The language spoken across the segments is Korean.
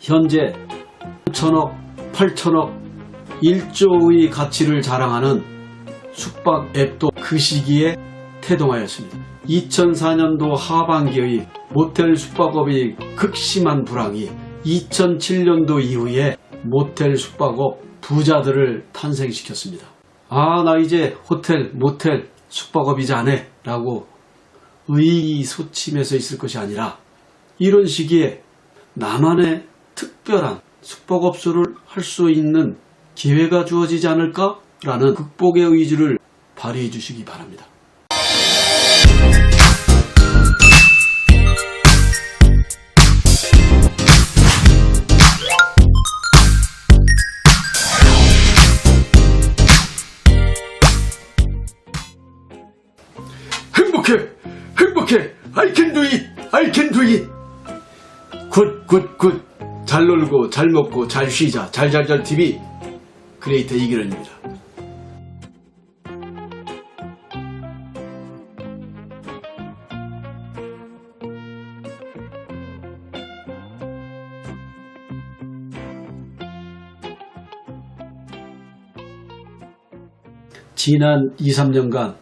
현재 1천억, 8천억, 1조의 가치를 자랑하는 숙박 앱도 그 시기에 태동하였습니다. 2004년도 하반기의 모텔 숙박업의 극심한 불황이 2007년도 이후에 모텔 숙박업 부자들을 탄생시켰습니다. 나 이제 호텔, 모텔, 숙박업 이제 안 해 라고 의기소침해서 있을 것이 아니라 이런 시기에 나만의 특별한 숙박업소를 할 수 있는 기회가 주어지지 않을까? 라는 극복의 의지를 발휘해 주시기 바랍니다. 행복해 I can do it 굿 잘 놀고 잘 먹고 잘 쉬자 잘 TV 크리에이터 이기련입니다. 지난 2-3년간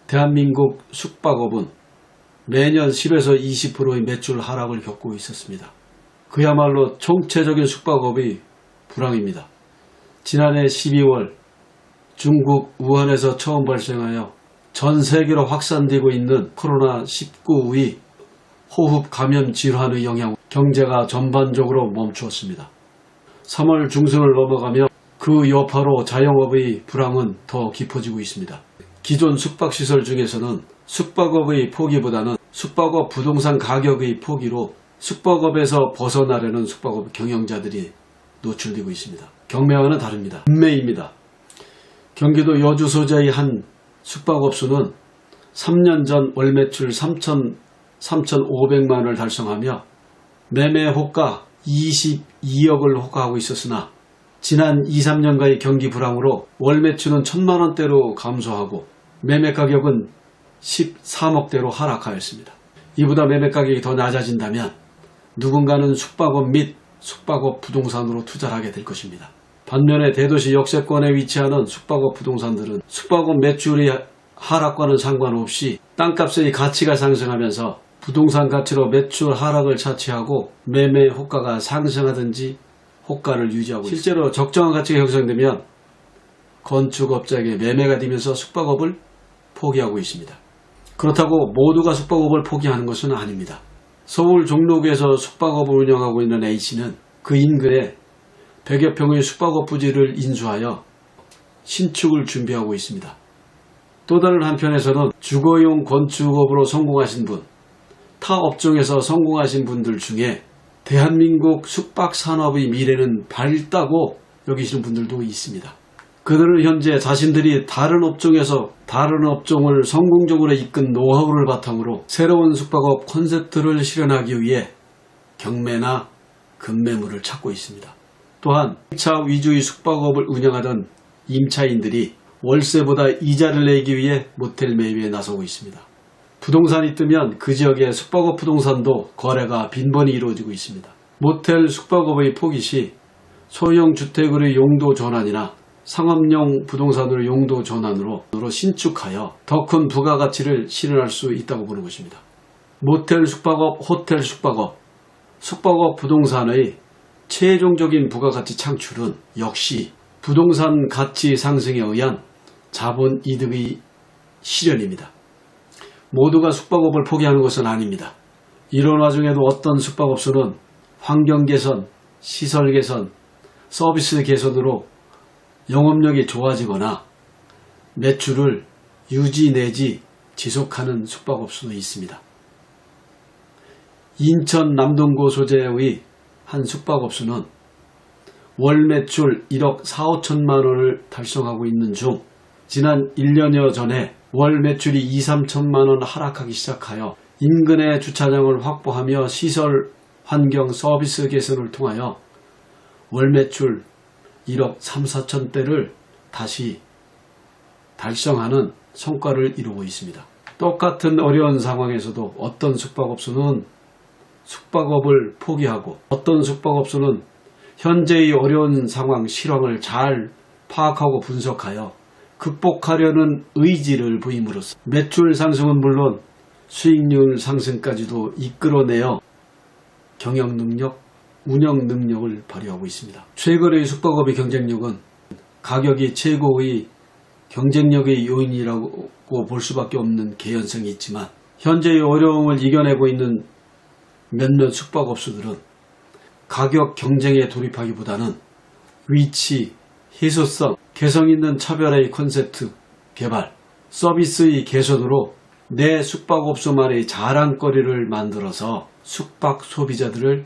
대한민국 숙박업은 매년 10에서 20%의 매출 하락을 겪고 있었습니다. 그야말로 총체적인 숙박업의 불황입니다. 지난해 12월 중국 우한에서 처음 발생하여 전 세계로 확산되고 있는 코로나19의 호흡 감염 질환의 영향으로 경제가 전반적으로 멈추었습니다. 3월 중순을 넘어가며 그 여파로 자영업의 불황은 더 깊어지고 있습니다. 기존 숙박시설 중에서는 숙박업의 포기보다는 숙박업 부동산 가격의 포기로 숙박업에서 벗어나려는 숙박업 경영자들이 노출되고 있습니다. 경매와는 다릅니다. 인매입니다. 경기도 여주 소재의 한 숙박업소는 3년 전 월 매출 3,500만 원을 달성하며 매매 호가 22억을 호가하고 있었으나 지난 2-3년간의 경기 불황으로 월 매출은 1,000만 원대로 감소하고 매매 가격은 13억대로 하락하였습니다. 이보다 매매 가격이 더 낮아진다면 누군가는 숙박업 및 숙박업 부동산으로 투자를 하게 될 것입니다. 반면에 대도시 역세권에 위치하는 숙박업 부동산들은 숙박업 매출의 하락과는 상관없이 땅값의 가치가 상승하면서 부동산 가치로 매출 하락을 차치하고 매매 호가가 상승하든지 호가를 유지하고 있습니다. 실제로 적정한 가치가 형성되면 건축업자에게 매매가 되면서 숙박업을 포기하고 있습니다. 그렇다고 모두가 숙박업을 포기하는 것은 아닙니다. 서울 종로구에서 숙박업을 운영하고 있는 A씨는 그 인근에 100여 평의 숙박업 부지를 인수하여 신축을 준비하고 있습니다. 또 다른 한편에서는 주거용 건축업으로 성공하신 분, 타 업종에서 성공하신 분들 중에 대한민국 숙박산업의 미래는 밝다고 여기시는 분들도 있습니다. 그들은 현재 자신들이 다른 업종에서 다른 업종을 성공적으로 이끈 노하우를 바탕으로 새로운 숙박업 콘셉트를 실현하기 위해 경매나 급매물을 찾고 있습니다. 또한 1차 위주의 숙박업을 운영하던 임차인들이 월세보다 이자를 내기 위해 모텔 매입에 나서고 있습니다. 부동산이 뜨면 그 지역의 숙박업 부동산도 거래가 빈번히 이루어지고 있습니다. 모텔 숙박업의 포기 시 소형 주택의 용도 전환이나 상업용 부동산으로 용도 전환으로 신축하여 더 큰 부가가치를 실현할 수 있다고 보는 것입니다. 모텔 숙박업, 호텔 숙박업, 숙박업 부동산의 최종적인 부가가치 창출은 역시 부동산 가치 상승에 의한 자본 이득의 실현입니다. 모두가 숙박업을 포기하는 것은 아닙니다. 이런 와중에도 어떤 숙박업소는 환경 개선, 시설 개선, 서비스 개선으로 영업력이 좋아지거나 매출을 유지 내지 지속하는 숙박업소도 있습니다. 인천 남동구 소재의 한 숙박업소는 월 매출 1억 4,5천만 원을 달성하고 있는 중 지난 1년여 전에 월 매출이 2-3천만 원 하락하기 시작하여 인근의 주차장을 확보하며 시설 환경 서비스 개선을 통하여 월 매출 1억 3-4천대를 다시 달성하는 성과를 이루고 있습니다. 똑같은 어려운 상황에서도 어떤 숙박업소는 숙박업을 포기하고 어떤 숙박업소는 현재의 어려운 상황 실황을 잘 파악하고 분석하여 극복하려는 의지를 보임으로써 매출 상승은 물론 수익률 상승까지도 이끌어내어 경영 능력, 운영 능력을 발휘하고 있습니다. 최근의 숙박업의 경쟁력은 가격이 최고의 경쟁력의 요인이라고 볼 수밖에 없는 개연성이 있지만 현재의 어려움을 이겨내고 있는 몇몇 숙박업소들은 가격 경쟁에 돌입하기보다는 위치, 희소성, 개성 있는 차별화의 콘셉트 개발, 서비스의 개선으로 내 숙박업소만의 자랑거리를 만들어서 숙박 소비자들을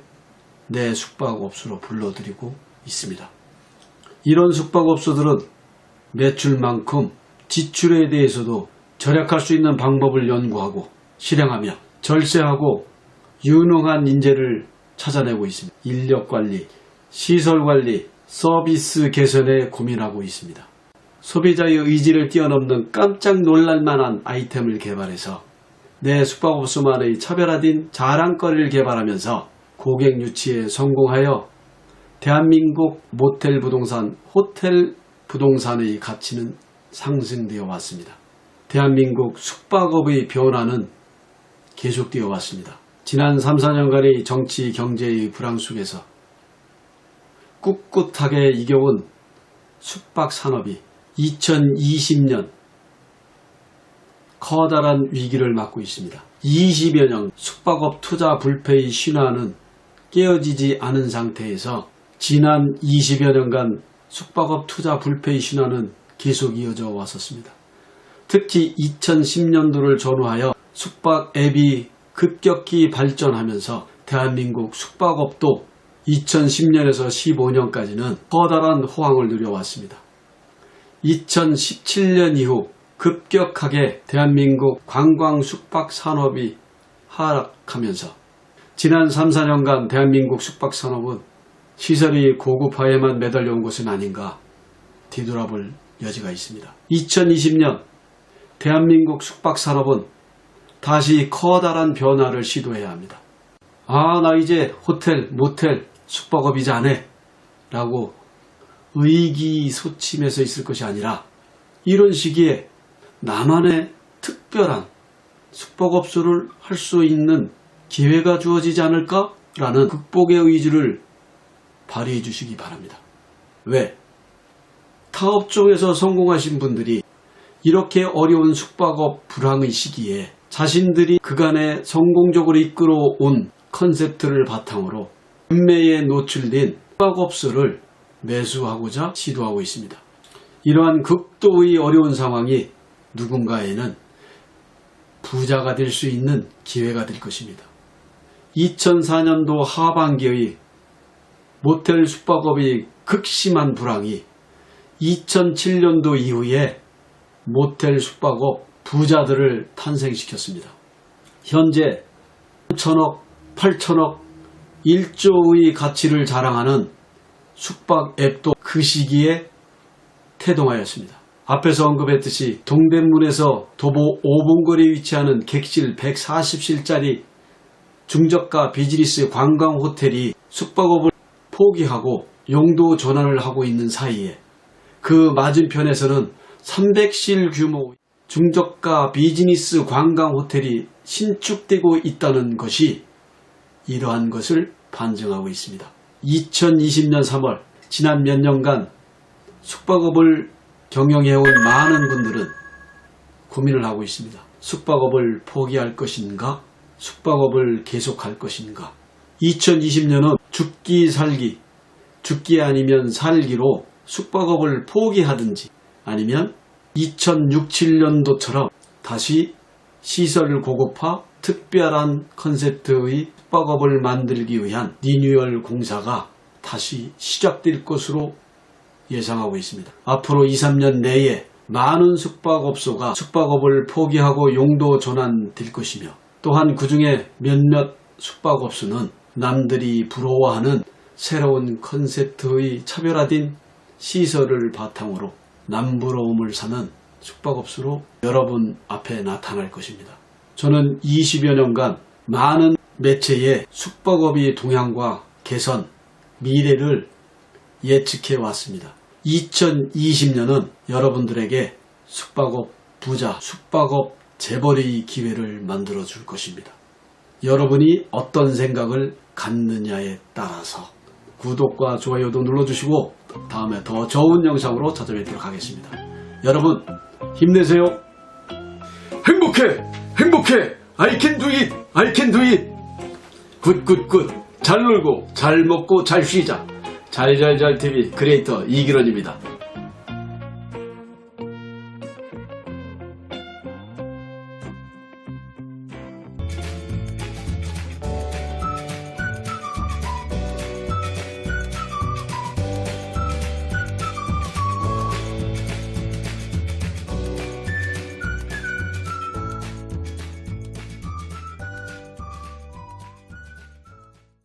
내 숙박업소로 불러들이고 있습니다. 이런 숙박업소들은 매출만큼 지출에 대해서도 절약할 수 있는 방법을 연구하고 실행하며 절세하고 유능한 인재를 찾아내고 있습니다. 인력관리, 시설관리, 서비스 개선에 고민하고 있습니다. 소비자의 의지를 뛰어넘는 깜짝 놀랄만한 아이템을 개발해서 내 숙박업소만의 차별화된 자랑거리를 개발하면서 고객 유치에 성공하여 대한민국 모텔 부동산, 호텔 부동산의 가치는 상승되어 왔습니다. 대한민국 숙박업의 변화는 계속되어 왔습니다. 지난 3, 4년간의 정치, 경제의 불황 속에서 꿋꿋하게 이겨온 숙박산업이 2020년 커다란 위기를 맞고 있습니다. 20여 년 숙박업 투자 불패의 신화는 깨어지지 않은 상태에서 지난 20여 년간 숙박업 투자 불패의 신화는 계속 이어져 왔었습니다. 특히 2010년도를 전후하여 숙박 앱이 급격히 발전하면서 대한민국 숙박업도 2010년에서 15년까지는 커다란 호황을 누려왔습니다. 2017년 이후 급격하게 대한민국 관광 숙박 산업이 하락하면서 지난 3, 4년간 대한민국 숙박 산업은 시설이 고급화에만 매달려 온 것은 아닌가 뒤돌아볼 여지가 있습니다. 2020년 대한민국 숙박 산업은 다시 커다란 변화를 시도해야 합니다. 나 이제 호텔, 모텔, 숙박업 이제 안 해 라고 의기소침해서 있을 것이 아니라 이런 시기에 나만의 특별한 숙박업소를 할 수 있는 기회가 주어지지 않을까? 라는 극복의 의지를 발휘해 주시기 바랍니다. 왜? 타 업종에서 성공하신 분들이 이렇게 어려운 숙박업 불황의 시기에 자신들이 그간에 성공적으로 이끌어온 컨셉트를 바탕으로 인매에 노출된 숙박업소를 매수하고자 시도하고 있습니다. 이러한 극도의 어려운 상황이 누군가에는 부자가 될 수 있는 기회가 될 것입니다. 2004년도 하반기의 모텔 숙박업의 극심한 불황이 2007년도 이후에 모텔 숙박업 부자들을 탄생시켰습니다. 현재 3천억, 8천억, 1조의 가치를 자랑하는 숙박 앱도 그 시기에 태동하였습니다. 앞에서 언급했듯이 동대문에서 도보 5분 거리에 위치하는 객실 140실짜리 중저가 비즈니스 관광 호텔이 숙박업을 포기하고 용도 전환을 하고 있는 사이에 그 맞은편에서는 300실 규모 중저가 비즈니스 관광 호텔이 신축되고 있다는 것이 이러한 것을 반증하고 있습니다. 2020년 3월 지난 몇 년간 숙박업을 경영해온 많은 분들은 고민을 하고 있습니다. 숙박업을 포기할 것인가? 숙박업을 계속할 것인가? 2020년은 죽기 살기, 죽기 아니면 살기로 숙박업을 포기하든지 아니면 2006, 7년도처럼 다시 시설 고급화, 특별한 컨셉트의 숙박업을 만들기 위한 리뉴얼 공사가 다시 시작될 것으로 예상하고 있습니다. 앞으로 2, 3년 내에 많은 숙박업소가 숙박업을 포기하고 용도 전환될 것이며 또한 그 중에 몇몇 숙박업소는 남들이 부러워하는 새로운 컨셉트의 차별화된 시설을 바탕으로 남부러움을 사는 숙박업소로 여러분 앞에 나타날 것입니다. 저는 20여 년간 많은 매체의 숙박업의 동향과 개선, 미래를 예측해 왔습니다. 2020년은 여러분들에게 숙박업 부자, 숙박업 재벌의 기회를 만들어 줄 것입니다. 여러분이 어떤 생각을 갖느냐에 따라서 구독과 좋아요도 눌러주시고 다음에 더 좋은 영상으로 찾아뵙도록 하겠습니다. 여러분 힘내세요. 행복해! 행복해! I can do it! I can do it! 굿굿굿! 잘 놀고 잘 먹고 잘 쉬자. 잘잘잘 TV 크리에이터 이기런입니다.